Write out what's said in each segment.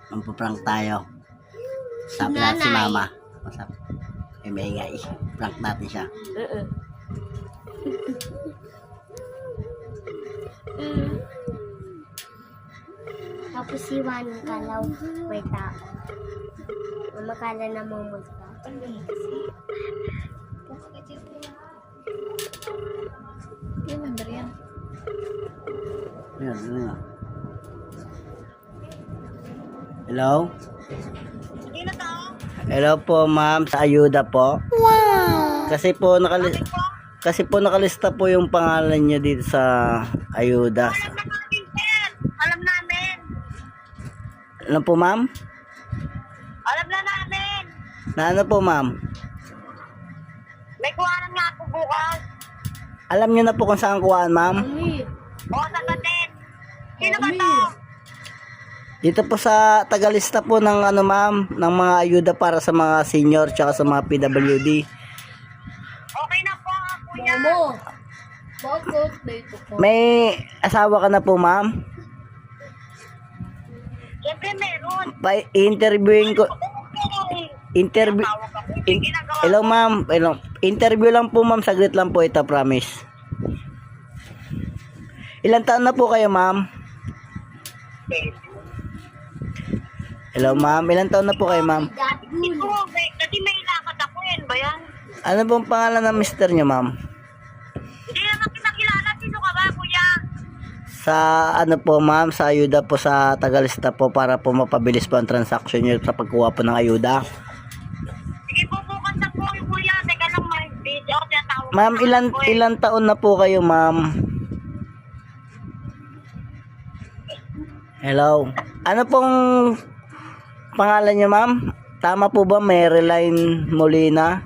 Magpa-prank tayo. Sabi natin si mama. Masap. Maingay. Prank natin siya. Tapos iwanan ka lang may tao. Mamakala na mo multa. Yung member yan. Ayan, ano nga. Hello? Hello po, ma'am. Sa ayuda po. Wow! Kasi po nakalista po yung pangalan niyo dito sa ayuda. Alam namin. Ano po, ma'am? Alam na namin. Na ano po, ma'am? May kuhanan nga ako bukas. Alam niyo na po kung saan kuhaan, ma'am? O, sasatin. Sino ba to? Dito po sa tagalista po ng ano, ma'am, ng mga ayuda para sa mga senior tsaka sa mga PWD. Okay na po, kuya. Momo. Bakit? Dito po. May asawa ka na po, ma'am? Siyempre meron. Interviewin ko. Interview. Hello, ma'am. Hello. Interview lang po, ma'am. Saglit lang po ito, promise. Ilang taon na po kayo, ma'am? Hello, ma'am. Ilang taon na po kayo, ma'am? Ito, kasi may lakad ako yan ba yan? Ano pong pangalan ng mister niyo, ma'am? Hindi naman kinakilala. Sino ka ba, kuya? Sa ano po, ma'am, sa ayuda po sa tagalista po para po mapabilis po ang transaction niyo sa pagkuha po ng ayuda. Sige po, bukas na po, kuya. Teka lang, may video. Tinatawag Ma'am, ko na ako, eh. ilan taon na po kayo, ma'am? Hello. Ano pong pangalan niyo, ma'am? Tama po ba, Maryline Molina?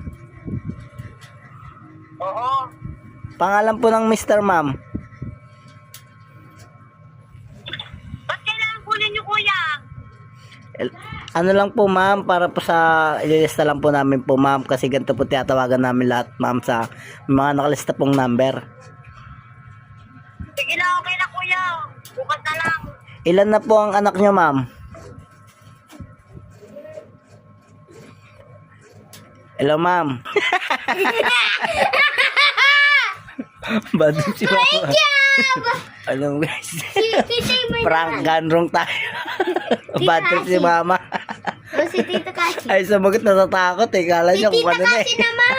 Oo. Pangalan po ng mister, ma'am? Ba't kailangan kunin niyo, kuya? Ano lang po, ma'am, para po sa ililista lang po namin po, ma'am, kasi ganito po tinatawagan namin lahat, ma'am, sa mga nakalista pong number. Sige na, okay na, kuya. Bukas na lang. Ilan na po ang anak niyo, ma'am? Hello, ma'am. Bad trip si mama. Ano guys? Prank ganrong tayo. Bad trip si mama. O si Tito Kasi. Ay, sumagot, natatakot eh. Kala niya kung ano na eh. Kasi naman.